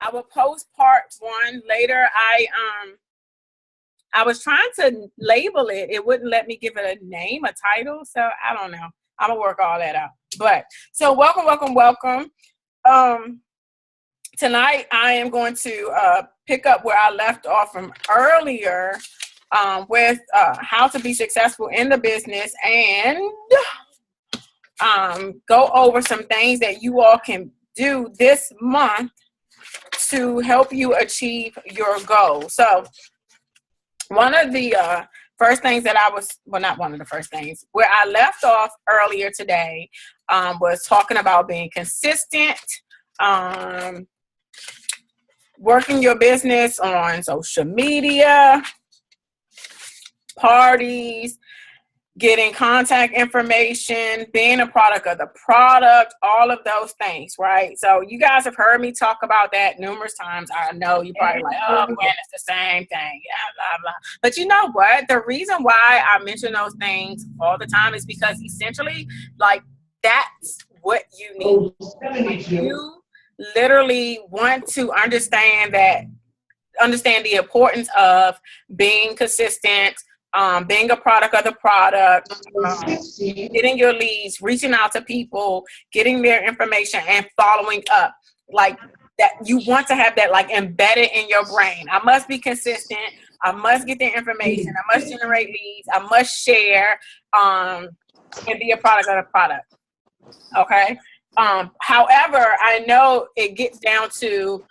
I will post part 1 later. I was trying to label it. It wouldn't let me give it a name, a title. So I don't know. I'm gonna work all that out. But so welcome. Tonight I am going to pick up where I left off from earlier with how to be successful in the business and go over some things that you all can do this month to help you achieve your goal. So one of the first things that not one of the first things, where I left off earlier today was talking about being consistent, working your business on social media, parties, getting contact information, being a product of the product, all of those things, right? So you guys have heard me talk about that numerous times. I know you're probably like, oh, Gwen, it's the same thing. Yeah, blah, blah. But you know what? The reason why I mention those things all the time is because essentially, like, that's what you need. Like, you literally want to understand the importance of being consistent, being a product of the product, getting your leads, reaching out to people, getting their information, and following up. Like that, you want to have that like embedded in your brain. I must be consistent. I must get their information. I must generate leads. I must share, and be a product of the product. Okay. However, I know it gets down to,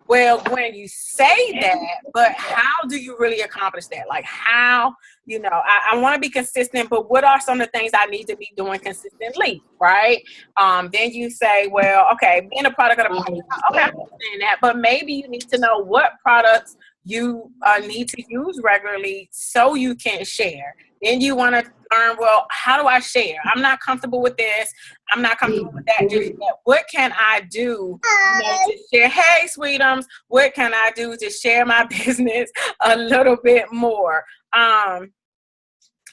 well, when you say that, but how do you really accomplish that? Like how, I want to be consistent, but what are some of the things I need to be doing consistently, right? Then you say, well, okay, being a product of the product, okay, I understand that, but maybe you need to know what products you need to use regularly so you can share. Then you want to learn, well, how do I share? I'm not comfortable with this. I'm not comfortable with that just yet. What can I do to share? Hey, sweetums, what can I do to share my business a little bit more?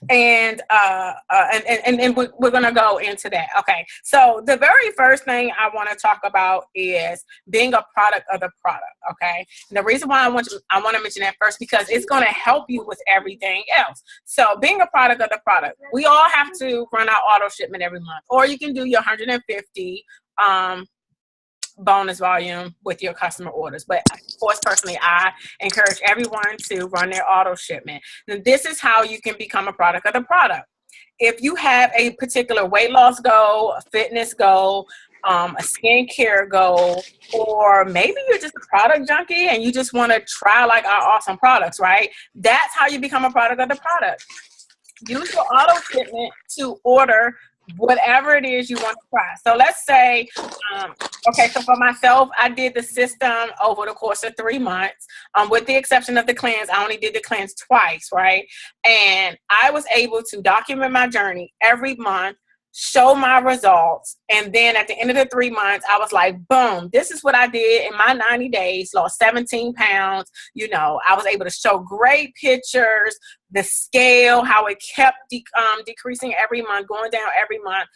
And we're going to go into that. Okay. So the very first thing I want to talk about is being a product of the product. Okay. And the reason why I want to mention that first, because it's going to help you with everything else. So being a product of the product, we all have to run our auto shipment every month, or you can do your 150, bonus volume with your customer orders. But of course, personally, I encourage everyone to run their auto shipment. And this is how you can become a product of the product. If you have a particular weight loss goal, a fitness goal, a skincare goal, or maybe you're just a product junkie and you just want to try like our awesome products, right? That's how you become a product of the product. Use your auto shipment to order whatever it is you want to try. So let's say, so for myself, I did the system over the course of 3 months. With the exception of the cleanse, I only did the cleanse twice, right? And I was able to document my journey every month, show my results, and then at the end of the 3 months, I was like, boom, this is what I did in my 90 days, lost 17 pounds. I was able to show great pictures, the scale, how it kept decreasing every month, going down every month,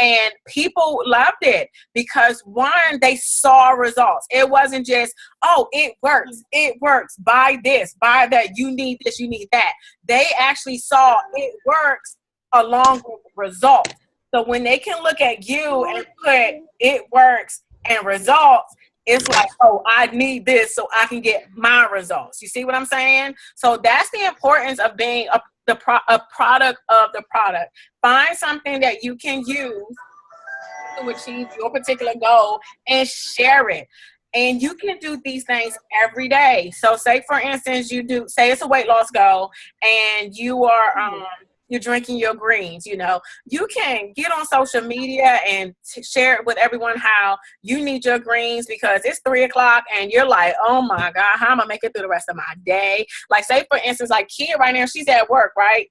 and people loved it because, one, they saw results. It wasn't just, oh, it works, buy this, buy that, you need this, you need that. They actually saw it works along with results. So when they can look at you and put it works and results, it's like, oh, I need this so I can get my results. You see what I'm saying? So that's the importance of being a product of the product. Find something that you can use to achieve your particular goal and share it. And you can do these things every day. So say, for instance, say it's a weight loss goal and you are you're drinking your greens, you can get on social media and share it with everyone how you need your greens because it's 3:00 and you're like, oh my God, how am I make it through the rest of my day? Like, say, for instance, like Kia right now, she's at work, right?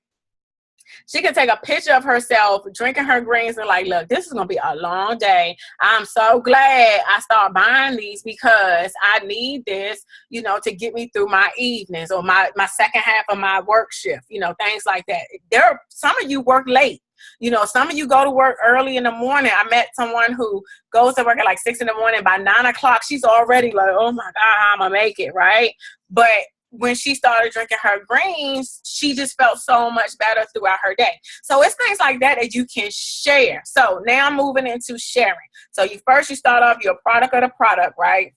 She can take a picture of herself drinking her greens and like, look, this is going to be a long day. I'm so glad I started buying these because I need this, to get me through my evenings or my second half of my work shift, things like that. Some of you work late. You know, some of you go to work early in the morning. I met someone who goes to work at like 6 in the morning. By 9 o'clock, she's already like, oh my God, how am I make it, right? But when she started drinking her greens, she just felt so much better throughout her day. So it's things like that that you can share. So now I'm moving into sharing. So you start off your product or the product, right?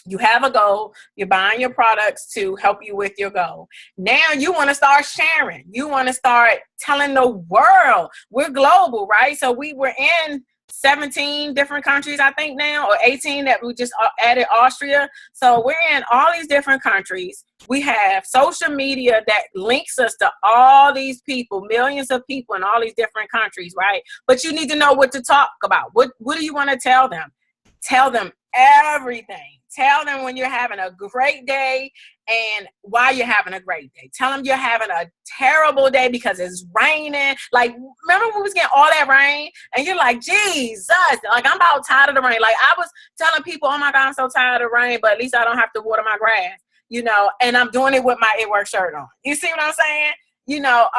You have a goal. You're buying your products to help you with your goal. Now you want to start sharing. You want to start telling the world. We're global, right? So we're in 17 different countries, I think now, or 18 that we just added Austria. So we're in all these different countries. We have social media that links us to all these people, millions of people in all these different countries, right? But you need to know what to talk about. What do you want to tell them? Tell them everything. Tell them when you're having a great day and why you're having a great day. Tell them you're having a terrible day because it's raining. Like, remember when we was getting all that rain and you're like, Jesus, like I'm about tired of the rain. Like I was telling people, oh my God, I'm so tired of the rain, but at least I don't have to water my grass, you know, and I'm doing it with my It Works shirt on. You see what I'm saying? You know,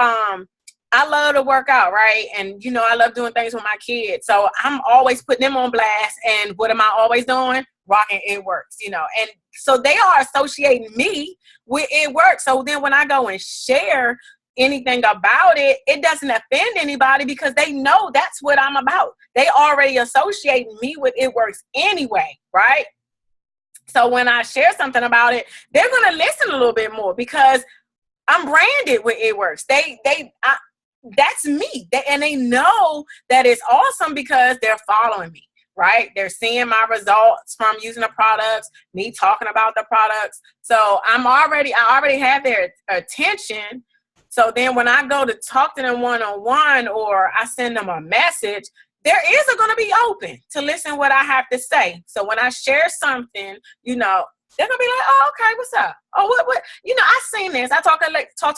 I love to work out, right? And, you know, I love doing things with my kids. So I'm always putting them on blast. And what am I always doing? Rocking It Works, you know. And so they are associating me with It Works. So then when I go and share anything about it, it doesn't offend anybody because they know that's what I'm about. They already associate me with It Works anyway, right? So when I share something about it, they're going to listen a little bit more because I'm branded with It Works. That's me. And they know that it's awesome because they're following me, right? They're seeing my results from using the products, me talking about the products. So I already have their attention. So then when I go to talk to them one-on-one or I send them a message, their ears are going to be open to listen what I have to say. So when I share something, you know, they're going to be like, oh, okay, what's up? Oh, what? You know, I seen this. I talked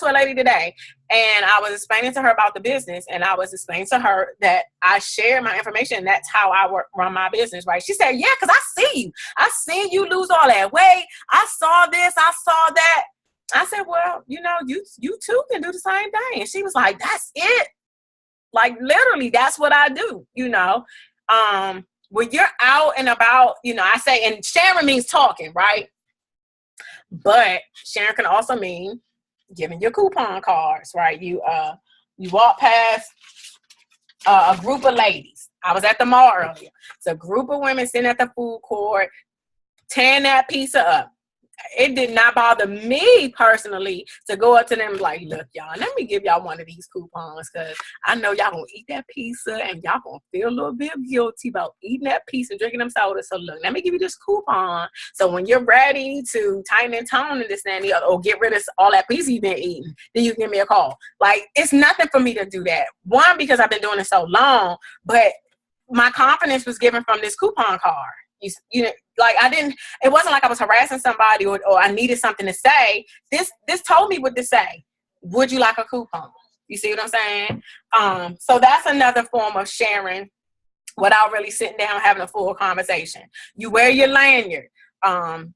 to a lady today, and I was explaining to her about the business, and I was explaining to her that I share my information, and that's how I run my business, right? She said, yeah, because I see you. I seen you lose all that weight. I saw this. I saw that. I said, well, you know, you too can do the same thing. And she was like, that's it. Like, literally, that's what I do, you know. When you're out and about, you know, I say, and sharing means talking, right? But sharing can also mean giving your coupon cards, right? You walk past a group of ladies. I was at the mall earlier. It's a group of women sitting at the food court, tearing that pizza up. It did not bother me personally to go up to them like, look, y'all, let me give y'all one of these coupons because I know y'all gonna eat that pizza and y'all gonna feel a little bit guilty about eating that pizza and drinking them sodas. So look, let me give you this coupon. So when you're ready to tighten and tone and this and the other, or get rid of all that pizza you've been eating, then you can give me a call. Like, it's nothing for me to do that. One, because I've been doing it so long, but my confidence was given from this coupon card. You know, like it wasn't like I was harassing somebody or I needed something to say. This told me what to say. Would you like a coupon? You see what I'm saying? So that's another form of sharing without really sitting down having a full conversation. You wear your lanyard.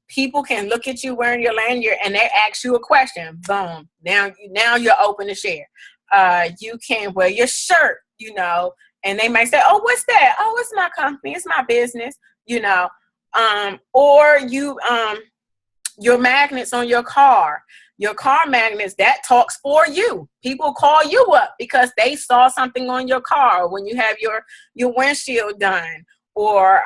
People can look at you wearing your lanyard and they ask you a question. Boom. Now you're open to share. You can wear your shirt, you know, and they might say, oh, what's that? Oh, it's my company. It's my business. You know, or your magnets on your car magnets, that talks for you. People call you up because they saw something on your car when you have your windshield done, or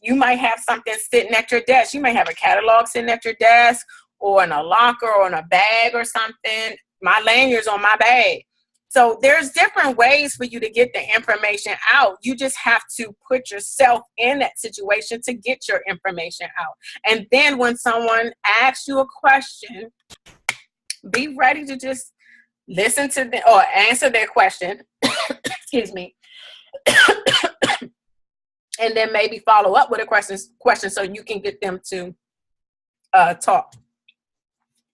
you might have something sitting at your desk. You may have a catalog sitting at your desk or in a locker or in a bag or something. My lanyard's on my bag. So there's different ways for you to get the information out. You just have to put yourself in that situation to get your information out. And then when someone asks you a question, be ready to just listen to them or answer their question. Excuse me. And then maybe follow up with a question so you can get them to talk.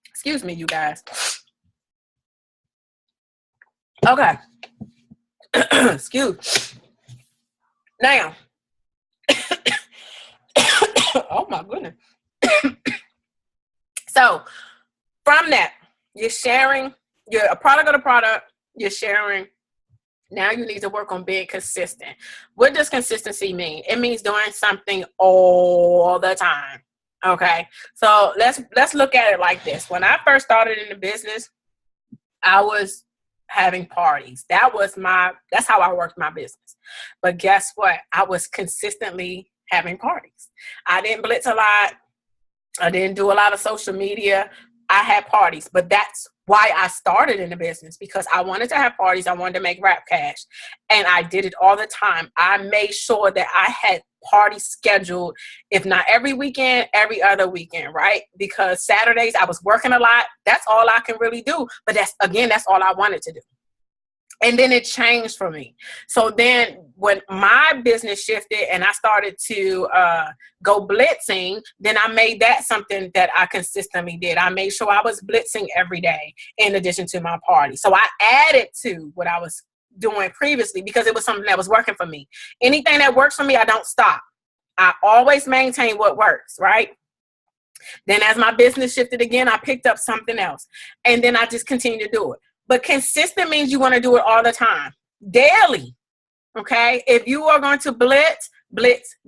Excuse me, you guys. Okay. Excuse. Now. Oh my goodness. So from that, you're sharing a product of the product, you're sharing Now you need to work on being consistent. What does consistency mean? It means doing something all the time. Okay. So let's look at it like this. When I first started in the business, I was having parties. That's how I worked my business. But guess what? I was consistently having parties. I didn't blitz a lot. I didn't do a lot of social media. I had parties, but that's why I started in the business, because I wanted to have parties. I wanted to make rap cash, and I did it all the time. I made sure that I had parties scheduled, if not every weekend, every other weekend, right? Because Saturdays I was working a lot. That's all I can really do. But that's all I wanted to do. And then it changed for me. So then when my business shifted and I started to go blitzing, then I made that something that I consistently did. I made sure I was blitzing every day in addition to my party. So I added to what I was doing previously because it was something that was working for me. Anything that works for me, I don't stop. I always maintain what works, right? Then as my business shifted again, I picked up something else. And then I just continued to do it. But consistent means you want to do it all the time, daily. Okay. If you are going to blitz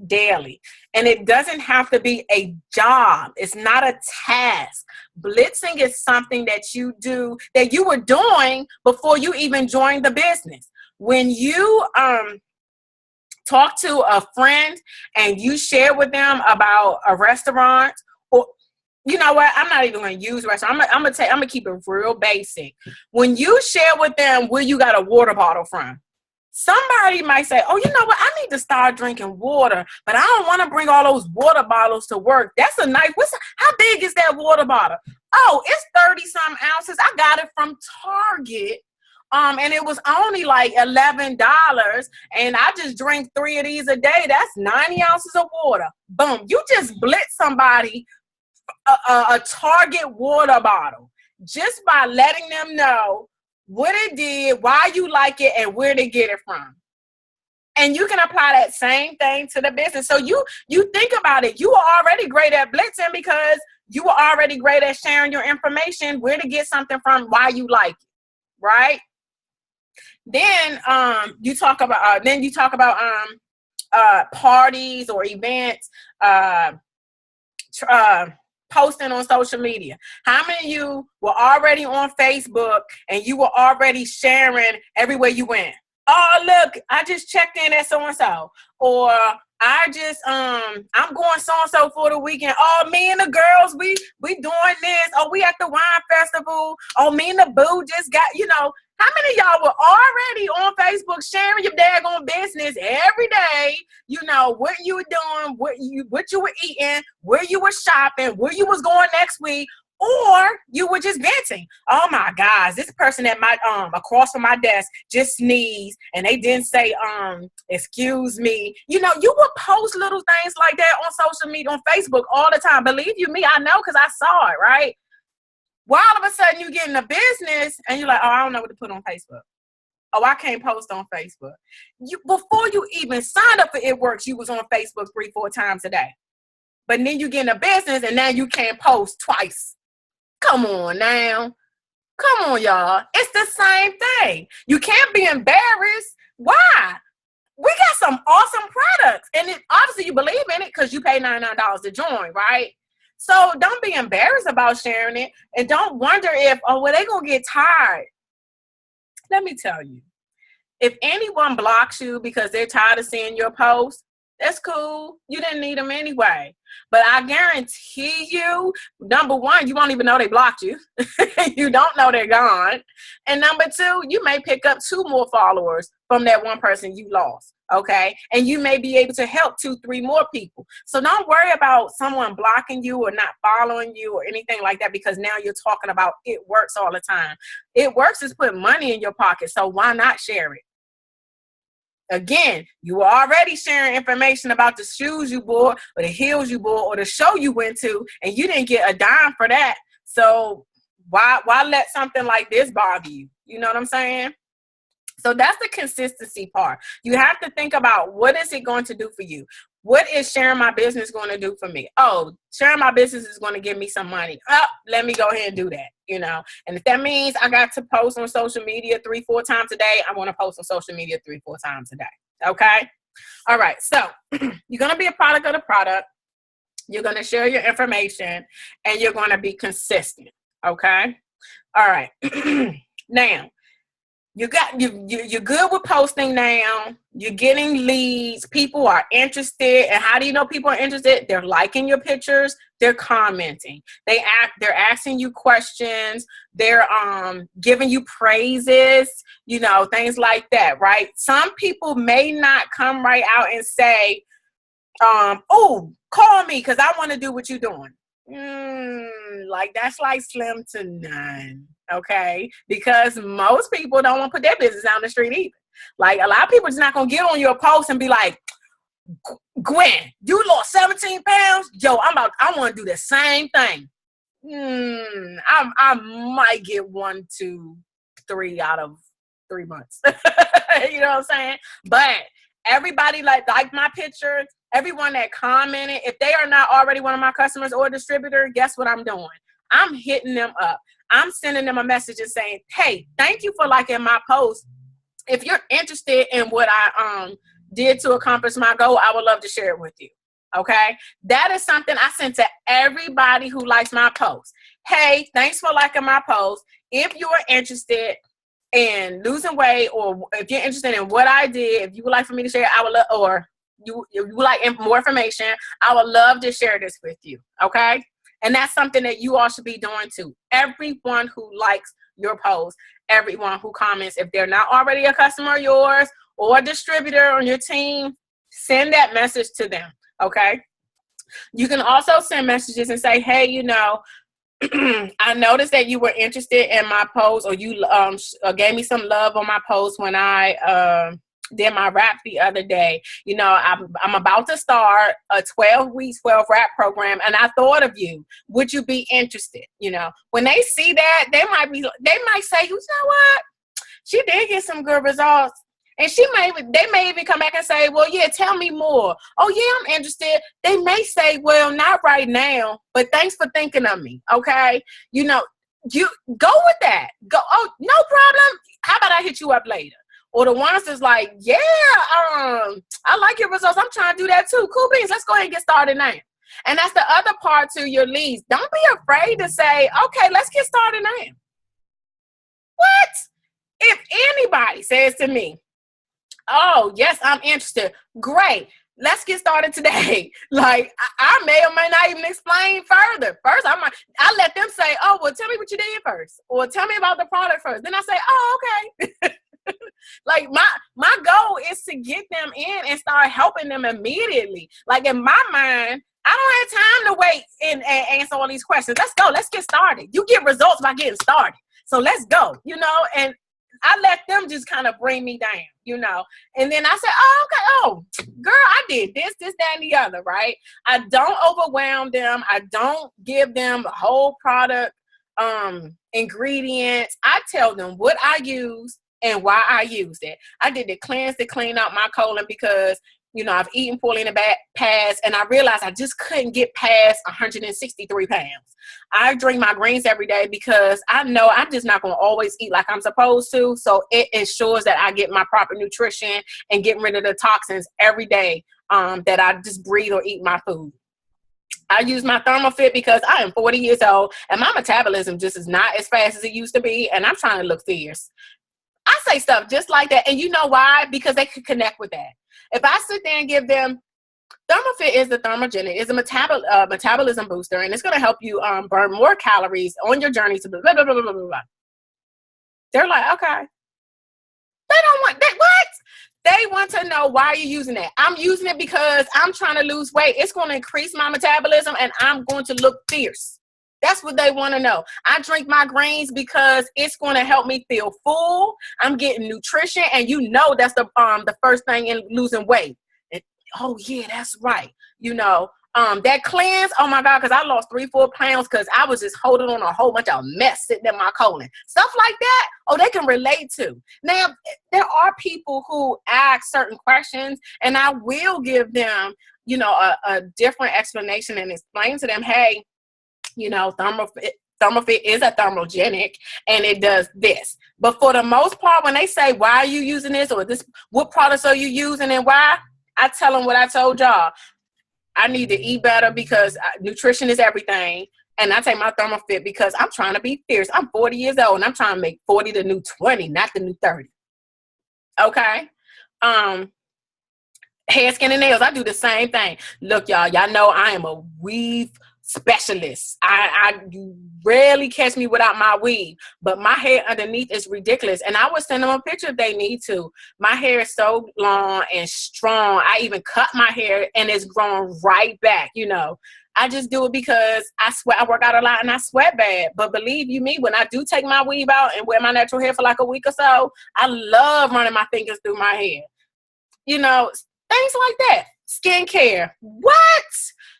daily. And it doesn't have to be a job. It's not a task. Blitzing is something that you do, that you were doing before you even joined the business. When you talk to a friend and you share with them about a restaurant, or you know what? I'm not even going to use restaurant. I'm going to keep it real basic. When you share with them where you got a water bottle from, somebody might say, oh, you know what? I need to start drinking water, but I don't want to bring all those water bottles to work. That's a nice, how big is that water bottle? Oh, it's 30 some ounces. I got it from Target. And it was only like $11, and I just drink 3 of these a day. That's 90 ounces of water. Boom. You just blitz somebody a Target water bottle just by letting them know what it did, why you like it, and where to get it from. And you can apply that same thing to the business. So you think about it. You are already great at blitzing because you were already great at sharing your information, where to get something from, why you like it, right? Then you talk about parties or events, posting on social media. How many of you were already on Facebook and you were already sharing everywhere you went? Oh, look, I just checked in at so-and-so. Or I just, I'm going so-and-so for the weekend. Oh, me and the girls, we doing this. Oh, we at the wine festival. Oh, me and the boo just got, how many of y'all were already on Facebook sharing your daggone business every day? What you were doing, what you were eating, where you were shopping, where you was going next week, or you were just venting. Oh my gosh, this person at my across from my desk just sneezed and they didn't say excuse me. You would post little things like that on social media, on Facebook all the time. Believe you me, I know because I saw it, right? Well, all of a sudden you get in a business and you're like, oh, I don't know what to put on Facebook. Oh, I can't post on Facebook. Before you even signed up for It Works, you was on Facebook 3-4 times a day. But then you get in a business and now you can't post twice. Come on now. Come on, y'all. It's the same thing. You can't be embarrassed. Why? We got some awesome products. And obviously you believe in it because you pay $99 to join, right? So don't be embarrassed about sharing it. And don't wonder if, they're going to get tired. Let me tell you. If anyone blocks you because they're tired of seeing your post, that's cool. You didn't need them anyway. But I guarantee you, number one, you won't even know they blocked you. You don't know they're gone. And number two, you may pick up 2 more followers from that one person you lost. Okay. And you may be able to help 2-3 more people. So don't worry about someone blocking you or not following you or anything like that, because now you're talking about It Works all the time. It Works is putting money in your pocket. So why not share it? Again, you were already sharing information about the shoes you bought or the heels you bought or the show you went to, and you didn't get a dime for that. So why let something like this bother you? You know what I'm saying? So that's the consistency part. You have to think about, what is it going to do for you? What is sharing my business going to do for me? Oh, sharing my business is going to give me some money. Oh, let me go ahead and do that, you know. And if that means I got to post on social media 3-4 times a day, I want to post on social media 3-4 times a day. Okay. All right. So you're going to be a product of the product. You're going to share your information, and you're going to be consistent. Okay. All right. Now, you're good with posting now. You're getting leads. People are interested. And how do you know people are interested? They're liking your pictures. They're commenting. They're asking you questions. They're giving you praises, you know, things like that, right? Some people may not come right out and say, oh, call me because I want to do what you're doing. Like that's like slim to none. Okay, because most people don't want to put their business out on the street either. Like a lot of people just not gonna get on your post and be like, Gwen, you lost 17 pounds. Yo, I want to do the same thing. I might get 1, 2, 3 out of 3 months. You know what I'm saying? But everybody like my picture, everyone that commented, if they are not already one of my customers or distributor, guess what I'm doing? I'm hitting them up. I'm sending them a message and saying, hey, thank you for liking my post. If you're interested in what I did to accomplish my goal, I would love to share it with you. Okay. That is something I send to everybody who likes my post. Hey, thanks for liking my post. If you are interested in losing weight, or if you're interested in what I did, if you would like for me to share, I would love, or if you would like more information, I would love to share this with you. Okay. And that's something that you all should be doing too. Everyone who likes your post, everyone who comments, if they're not already a customer of yours or a distributor on your team, send that message to them. Okay. You can also send messages and say, hey, you know, I noticed that you were interested in my post, or you gave me some love on my post when I did my wrap the other day. You know, I'm about to start a 12 weeks, 12 wrap program, and I thought of you. Would you be interested? You know, when they see that, they might say, you know what? She did get some good results. And they may even come back and say, well, yeah, tell me more. Oh, yeah, I'm interested. They may say, well, not right now, but thanks for thinking of me. Okay. You know, you go with that. Go. Oh, no problem. How about I hit you up later? Or the ones that's like, yeah, I like your results. I'm trying to do that too. Cool beans. Let's go ahead and get started now. And that's the other part to your leads. Don't be afraid to say, okay, let's get started now. What? If anybody says to me, oh, yes, I'm interested. Great. Let's get started today. Like, I may or may not even explain further. First, I let them say, oh, well, tell me what you did first. Or tell me about the product first. Then I say, oh, okay. Like, my goal is to get them in and start helping them immediately. Like, in my mind, I don't have time to wait and answer all these questions. Let's go. Let's get started. You get results by getting started. So let's go, you know, and I let them just kind of bring me down, you know. And then I said, oh, okay. Oh, girl, I did this, that, and the other, right? I don't overwhelm them. I don't give them the whole product ingredients. I tell them what I use and why I used it. I did the cleanse to clean out my colon because, you know, I've eaten poorly in the past, and I realized I just couldn't get past 163 pounds. I drink my greens every day because I know I'm just not going to always eat like I'm supposed to. So it ensures that I get my proper nutrition and getting rid of the toxins every day that I just breathe or eat my food. I use my ThermoFit because I am 40 years old and my metabolism just is not as fast as it used to be, and I'm trying to look fierce. I say stuff just like that, and you know why? Because they can connect with that. If I sit there and give them, ThermoFit is the thermogenic, it's a metabolism booster, and it's going to help you burn more calories on your journey to blah, blah, blah, blah, blah, blah. They're like, okay. They don't want that. What? They want to know why you're using that. I'm using it because I'm trying to lose weight. It's going to increase my metabolism, and I'm going to look fierce. That's what they want to know. I drink my greens because it's going to help me feel full. I'm getting nutrition, and you know that's the first thing in losing weight. And, oh yeah, that's right. You know, that cleanse. Oh my God, because I lost 3-4 pounds because I was just holding on a whole bunch of mess sitting in my colon. Stuff like that. Oh, they can relate to. Now, there are people who ask certain questions, and I will give them you know, a different explanation and explain to them, hey, you know, Thermofit is a thermogenic and it does this. But for the most part, when they say, why are you using this, or this, what products are you using and why? I tell them what I told y'all. I need to eat better because nutrition is everything. And I take my Thermofit because I'm trying to be fierce. I'm 40 years old and I'm trying to make 40 the new 20, not the new 30. Okay. Hair, skin, and nails. I do the same thing. Look, y'all know I am a weave specialist. You rarely catch me without my weave, but my hair underneath is ridiculous. And I would send them a picture if they need to. My hair is so long and strong. I even cut my hair and it's growing right back. You know, I just do it because I sweat. I work out a lot and I sweat bad. But believe you me, when I do take my weave out and wear my natural hair for like a week or so, I love running my fingers through my hair. You know, things like that. Skincare. What?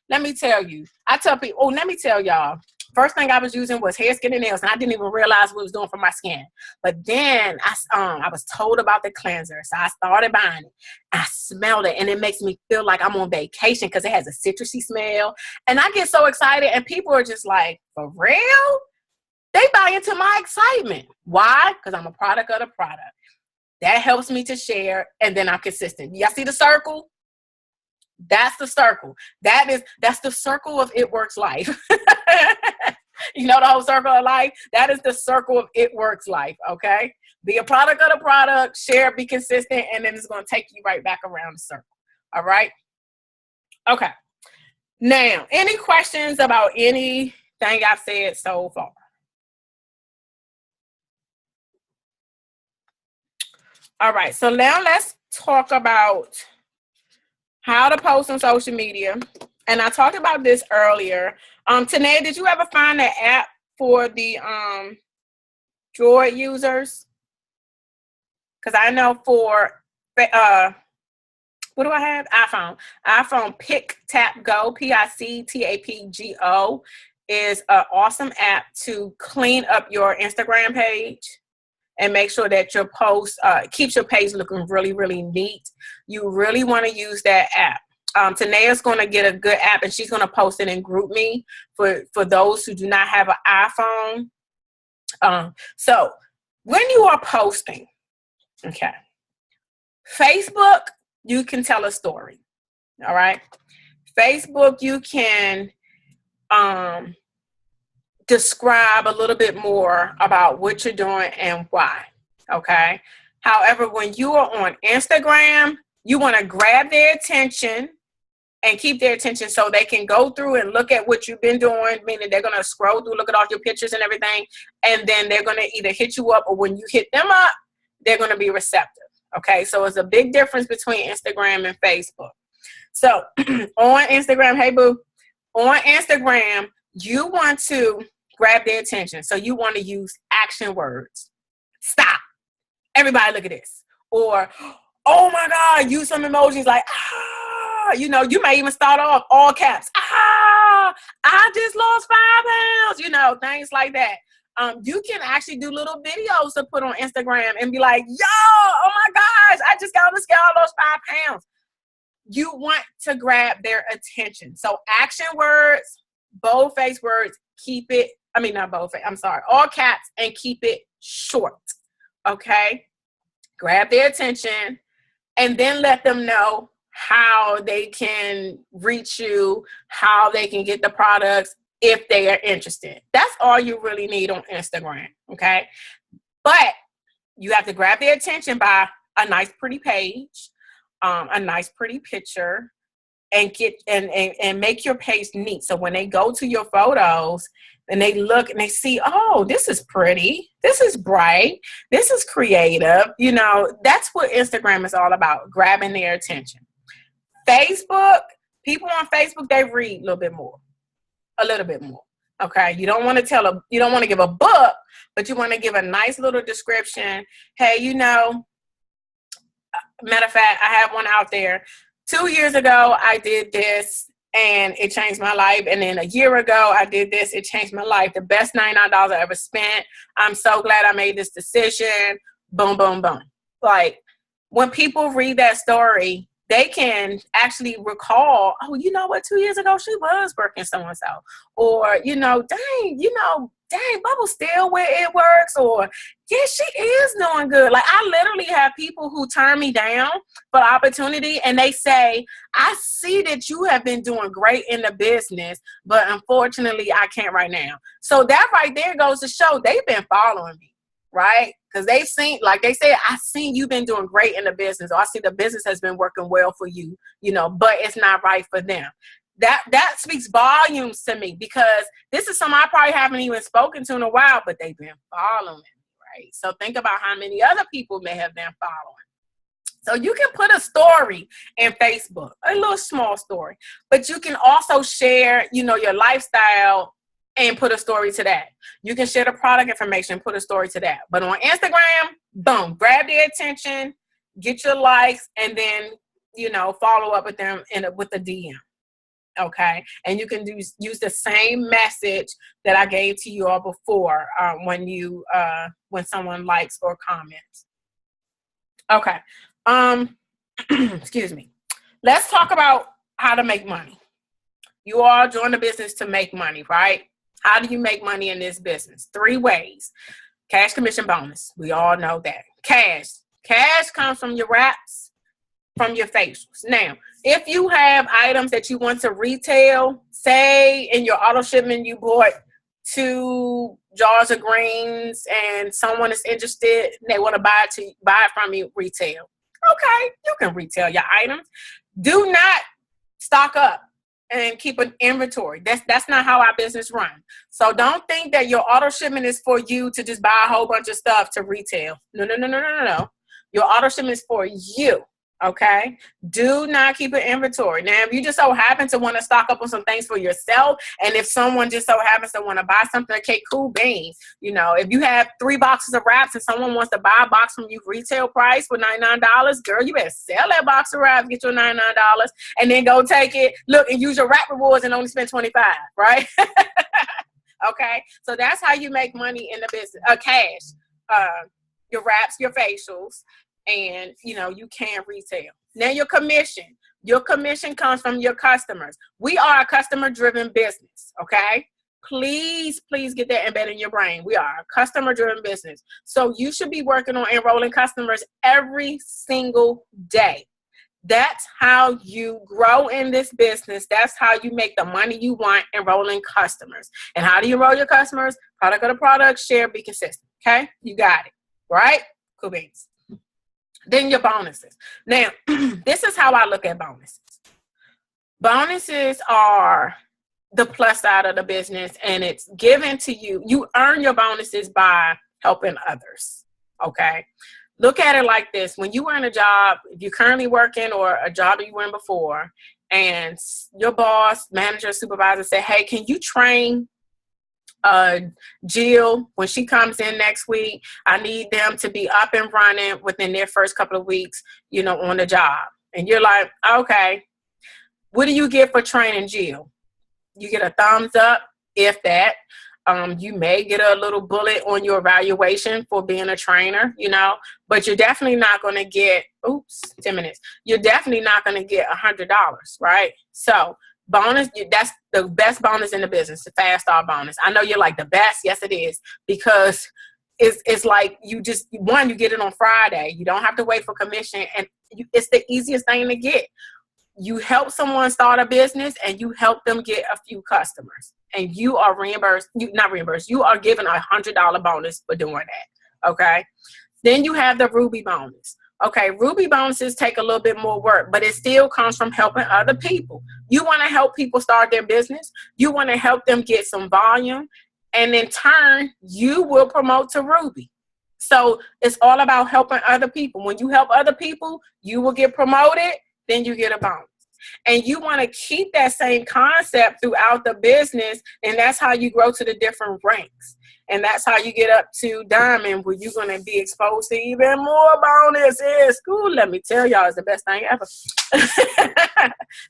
Let me tell you. I tell people, let me tell y'all. First thing I was using was hair, skin, and nails, and I didn't even realize what it was doing for my skin. But then I was told about the cleanser, so I started buying it. I smelled it, and it makes me feel like I'm on vacation because it has a citrusy smell. And I get so excited, and people are just like, for real? They buy into my excitement. Why? Because I'm a product of the product. That helps me to share, and then I'm consistent. Y'all see the circle? That's the circle. That's the circle of It Works Life. You know the whole circle of life? That is the circle of It Works Life, okay? Be a product of the product, share, be consistent, and then it's going to take you right back around the circle, all right? Okay. Now, any questions about anything I've said so far? All right, so now let's talk about how to post on social media. And I talked about this earlier. Tanae, did you ever find an app for the Droid users? Because I know for, what do I have? iPhone Pick Tap Go, PICTAPGO, is an awesome app to clean up your Instagram page and make sure that your post keeps your page looking really, really neat. You really want to use that app. Tanae's going to get a good app, and she's going to post it in GroupMe for those who do not have an iPhone. So when you are posting, okay, Facebook, you can tell a story, all right? Facebook, you can describe a little bit more about what you're doing and why, okay? However, when you are on Instagram, you want to grab their attention and keep their attention so they can go through and look at what you've been doing, meaning they're going to scroll through, look at all your pictures and everything, and then they're going to either hit you up, or when you hit them up, they're going to be receptive, okay? So it's a big difference between Instagram and Facebook. So on Instagram, hey boo, on Instagram, you want to grab their attention. So you want to use action words. Stop. Everybody look at this. Or, oh my God, use some emojis like, you know, you may even start off all caps. I just lost 5 pounds, you know, things like that. You can actually do little videos to put on Instagram and be like, yo, oh my gosh, I just got on the scale, I lost 5 pounds. You want to grab their attention. So action words, boldface words, all caps, and keep it short, okay? Grab their attention and then let them know how they can reach you, how they can get the products if they are interested. That's all you really need on Instagram, okay? But you have to grab their attention by a nice pretty page, a nice pretty picture, and get and make your page neat. So when they go to your photos and they look and they see, oh, this is pretty, this is bright, this is creative, you know, that's what Instagram is all about, grabbing their attention. Facebook, people on Facebook, they read a little bit more. Okay, you don't want to give a book, but you want to give a nice little description. Hey, you know, matter of fact, I have one out there. 2 years ago, I did this and it changed my life. And then a year ago, I did this. It changed my life. The best $99 I ever spent. I'm so glad I made this decision. Boom, boom, boom. Like, when people read that story, they can actually recall, oh, you know what, 2 years ago, she was working so-and-so. Or, dang, Bubble's still where it works. Or, yeah, she is doing good. Like, I literally have people who turn me down for opportunity, and they say, I see that you have been doing great in the business, but unfortunately, I can't right now. So that right there goes to show they've been following me, right? Because they've seen, like they said, I seen you've been doing great in the business, or I see the business has been working well for you, but it's not right for them. That speaks volumes to me, because this is something I probably haven't even spoken to in a while, but they've been following me, right? So think about how many other people may have been following. So you can put a story in Facebook, a little small story, but you can also share, your lifestyle and put a story to that. You can share the product information, put a story to that. But on Instagram, boom, grab their attention, get your likes, and then, follow up with them with a DM. Okay. And you can use the same message that I gave to you all before when someone likes or comments. Okay. Excuse me. Let's talk about how to make money. You all join the business to make money, right? How do you make money in this business? 3 ways. Cash, commission, bonus. We all know that. Cash comes from your wraps, from your facials. Now, if you have items that you want to retail, say in your auto shipment you bought 2 jars of greens and someone is interested, they want to buy it from you retail. Okay, you can retail your items. Do not stock up and keep an inventory. That's not how our business runs. So don't think that your auto shipment is for you to just buy a whole bunch of stuff to retail. No. Your auto shipment is for you. Okay. Do not keep an inventory. Now, if you just so happen to want to stock up on some things for yourself, and if someone just so happens to want to buy something, okay, cool beans. If you have 3 boxes of wraps and someone wants to buy a box from you retail price for $99, girl, you better sell that box of wraps, get your $99, and then go take it, look, and use your wrap rewards and only spend $25, right? Okay. So that's how you make money in the business. Cash, your wraps, your facials. And, you can retail. Now, your commission comes from your customers. We are a customer-driven business, okay? Please get that embedded in your brain. We are a customer-driven business. So you should be working on enrolling customers every single day. That's how you grow in this business. That's how you make the money you want, enrolling customers. And how do you enroll your customers? Product of the product, share, be consistent, okay? You got it, right? Cool beans. Then your bonuses. Now, this is how I look at bonuses. Bonuses are the plus side of the business, and it's given to you. You earn your bonuses by helping others, okay? Look at it like this. When you were in a job, if you're currently working or a job that you were in before, and your boss, manager, supervisor say, hey, can you train Jill, when she comes in next week, I need them to be up and running within their first couple of weeks, on the job. And you're like, okay, what do you get for training Jill? You get a thumbs up, if that. You may get a little bullet on your evaluation for being a trainer, but you're definitely not going to get, 10 minutes. You're definitely not going to get $100, right? So bonus, that's the best bonus in the business, the fast start bonus. I know you're like, the best. Yes, it is, because it's like you get it on Friday. You don't have to wait for commission, and it's the easiest thing to get. You help someone start a business and you help them get a few customers, and you are you are given $100 bonus for doing that. Okay. Then you have the Ruby bonus. Okay, Ruby bonuses take a little bit more work, but it still comes from helping other people. You want to help people start their business. You want to help them get some volume, and in turn, you will promote to Ruby. So it's all about helping other people. When you help other people, you will get promoted, then you get a bonus. And you want to keep that same concept throughout the business, and that's how you grow to the different ranks. And that's how you get up to diamond, where you're going to be exposed to even more bonuses. School, let me tell y'all, it's the best thing ever.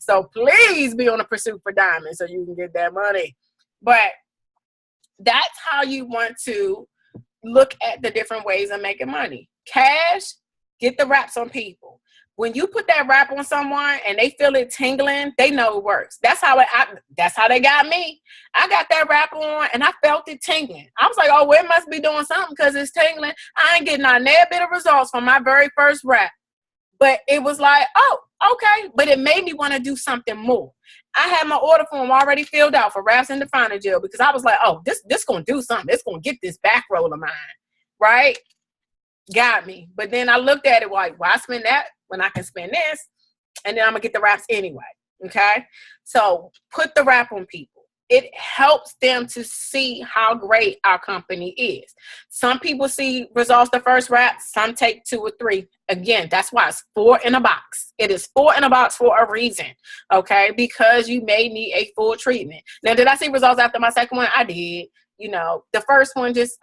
So please be on the pursuit for diamond so you can get that money. But that's how you want to look at the different ways of making money. Cash, get the wraps on people. when you put that wrap on someone and they feel it tingling, they know it works. That's how they got me. I got that wrap on and I felt it tingling. I was like, oh, well, it must be doing something because it's tingling. I ain't getting a bit of results from my very first wrap. But it was like, oh, okay. But it made me want to do something more. I had my order form already filled out for wraps and definer gel because I was like, oh, this going to do something. It's going to get this back roll of mine, right? Got me. But then I looked at it like, why spend that when I can spend this? And then I'm going to get the wraps anyway, okay? So put the wrap on people. It helps them to see how great our company is. Some people see results the first wrap. Some take 2 or 3. Again, that's why it's 4 in a box. It is 4 in a box for a reason, okay? Because you may need a full treatment. Now, did I see results after my second one? I did. You know, the first one just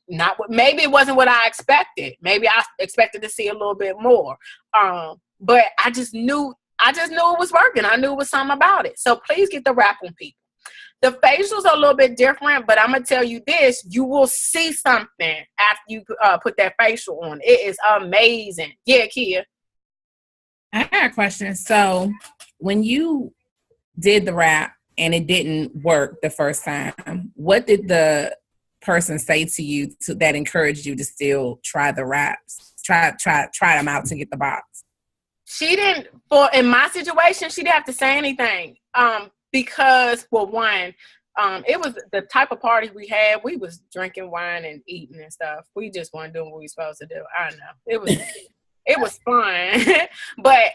not what, maybe it wasn't what I expected. Maybe I expected to see a little bit more. But I just knew it was working. I knew it was something about it. So please get the wrap on people. The facials are a little bit different, but I'm going to tell you this, you will see something after you put that facial on. It is amazing. Yeah, Kia. I got a question. So when you did the wrap and it didn't work the first time, what did the person say to you that encouraged you to still try the wraps, try them out to get the box? She didn't, in my situation, she didn't have to say anything. Because, well, one, it was the type of party we had. We was drinking wine and eating and stuff. We just weren't doing what we were supposed to do. I know. It was fun. But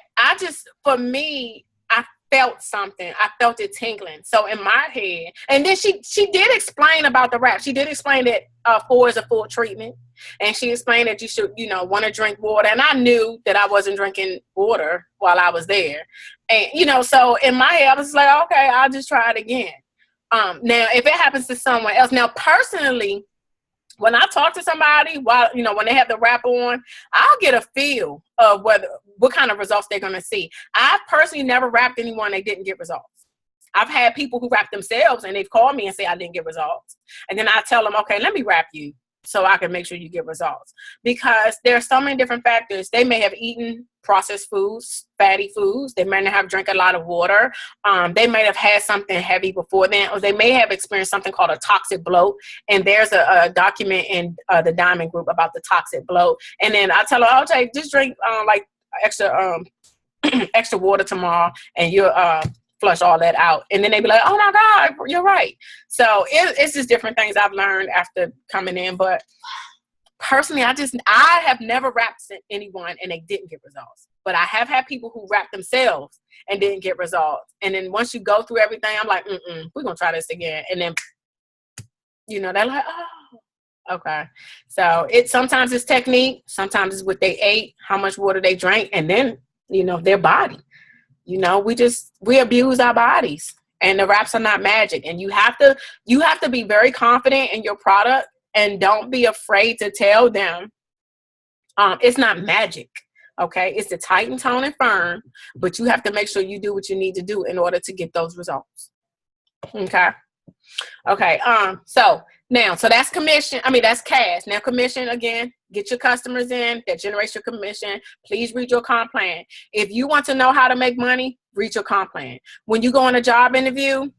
for me, I felt something. I felt it tingling. So in my head, and then she did explain about the wrap. She did explain that 4 is a full treatment. And she explained that you should, want to drink water. And I knew that I wasn't drinking water while I was there. And, so in my head, I was like, okay, I'll just try it again. Now, if it happens to someone else, now, personally, when I talk to somebody while, when they have the wrap on, I'll get a feel of what kind of results they're going to see. I've personally never wrapped anyone that didn't get results. I've had people who wrap themselves and they've called me and say, I didn't get results. And then I tell them, okay, let me wrap you, so I can make sure you get results. Because there are so many different factors. They may have eaten processed foods, fatty foods. They may not have drank a lot of water. They may have had something heavy before then, or they may have experienced something called a toxic bloat. And there's a document in the Diamond Group about the toxic bloat. And then I tell her, okay, just drink like extra water tomorrow, and you'll flush all that out. And then they be like, oh my God, you're right. So it's just different things I've learned after coming in. But personally, I have never wrapped anyone and they didn't get results. But I have had people who wrapped themselves and didn't get results. And then once you go through everything, I'm like, we're going to try this again. And then, they're like, oh, okay. So sometimes it's technique. Sometimes it's what they ate, how much water they drank, and then, their body. We abuse our bodies, and the wraps are not magic. And you have to be very confident in your product, and don't be afraid to tell them it's not magic. Okay. It's the Titan Tone and Firm, but you have to make sure you do what you need to do in order to get those results. Okay. Okay. So that's commission. That's cash. Now commission, again, get your customers in, that generates your commission. Please read your comp plan. If you want to know how to make money, read your comp plan. When you go on a job interview,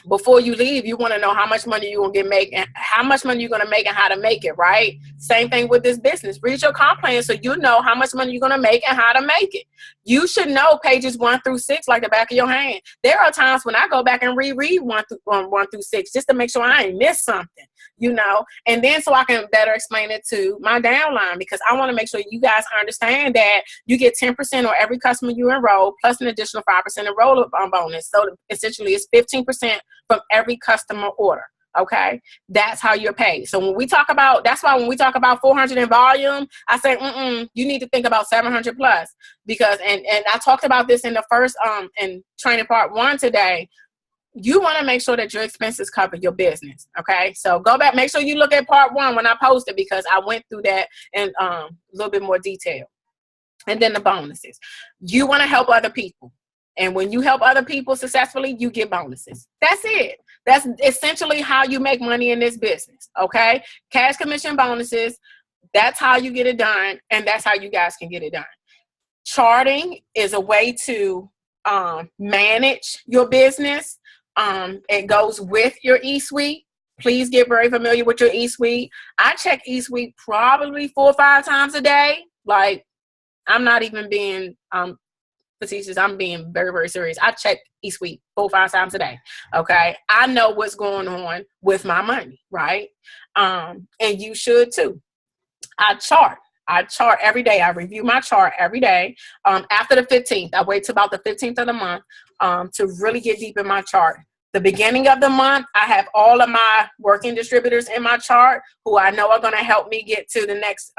before you leave, you want to know how much money you're going to make and how much money you're going to make and how to make it, right? Same thing with this business. Read your comp plan so you know how much money you're going to make and how to make it. You should know pages 1 through 6 like the back of your hand. There are times when I go back and reread 1 through 6 just to make sure I ain't missed something, and then so I can better explain it to my downline, because I want to make sure you guys understand that you get 10% on every customer you enroll plus an additional 5% enroll bonus. So essentially it's 15% from every customer order. Okay. That's how you're paid. So that's why when we talk about 400 in volume, I say, you need to think about 700 plus, because, and I talked about this in the first, in training part 1 today. You want to make sure that your expenses cover your business. Okay. So go back, make sure you look at part 1 when I posted, because I went through that in a little bit more detail. And then the bonuses. You want to help other people. And when you help other people successfully, you get bonuses. That's it. That's essentially how you make money in this business. Okay. Cash, commission, bonuses. That's how you get it done. And that's how you guys can get it done. Charting is a way to manage your business. It goes with your eSuite. Please get very familiar with your eSuite. I check eSuite probably 4 or 5 times a day. Like, I'm not even being facetious. I'm being very, very serious. I check eSuite 4 or 5 times a day. Okay. I know what's going on with my money, right? And you should too. I chart every day. I review my chart every day. After the 15th, I wait till about the 15th of the month to really get deep in my chart. The beginning of the month, I have all of my working distributors in my chart who I know are going to help me get to the next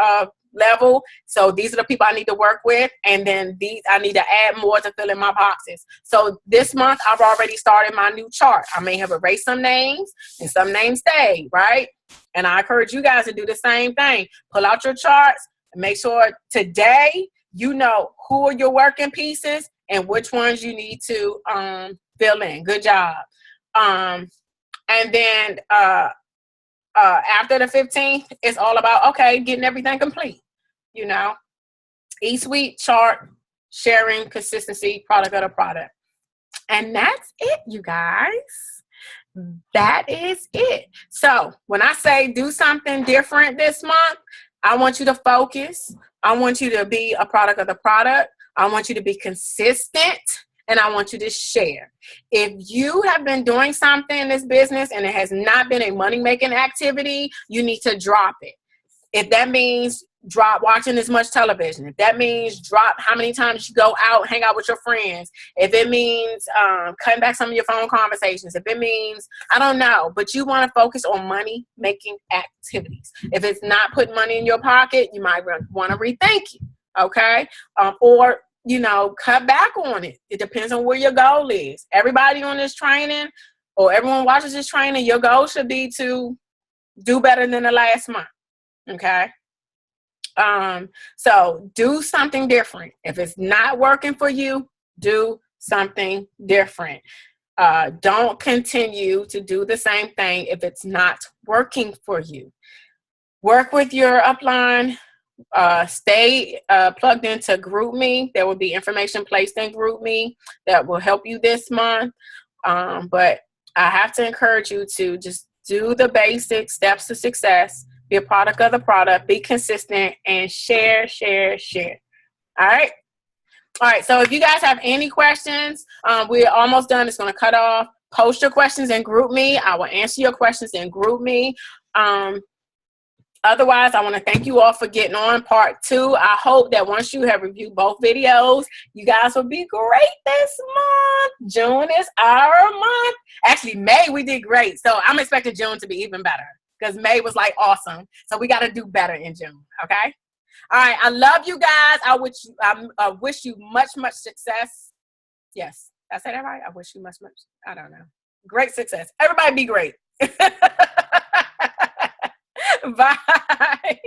level. So these are the people I need to work with. And then these, I need to add more to fill in my boxes. So this month, I've already started my new chart. I may have erased some names and some names stayed, right? And I encourage you guys to do the same thing. Pull out your charts and make sure today you know who are your working pieces and which ones you need to fill in. Good job. And then after the 15th, it's all about, okay, getting everything complete. You know, eSuite, chart, sharing, consistency, product of the product. And that's it, you guys. That is it. So when I say do something different this month, I want you to focus. I want you to be a product of the product. I want you to be consistent. And I want you to share. If you have been doing something in this business and it has not been a money-making activity, you need to drop it. If that means drop watching as much television, if that means drop how many times you go out, hang out with your friends, if it means cutting back some of your phone conversations, if it means, I don't know, but you want to focus on money-making activities. If it's not putting money in your pocket, you might want to rethink it, okay? Or you know, cut back on it. It depends on where your goal is. Everybody on this training or everyone watches this training, your goal should be to do better than the last month. Okay. So do something different. If it's not working for you, do something different. Don't continue to do the same thing if it's not working for you. Work with your upline. Stay plugged into GroupMe. There will be information placed in GroupMe that will help you this month. But I have to encourage you to just do the basic steps to success, be a product of the product, be consistent, and share. All right. All right. So if you guys have any questions, we're almost done. It's going to cut off. Post your questions in GroupMe. I will answer your questions in GroupMe. Otherwise, I want to thank you all for getting on part 2. I hope that once you have reviewed both videos, you guys will be great this month. June is our month. Actually, May, we did great. So I'm expecting June to be even better because May was like awesome. So we got to do better in June. Okay. All right. I love you guys. I wish you much success. Yes. Did I say that right? I wish you much. I don't know. Great success. Everybody be great. Bye.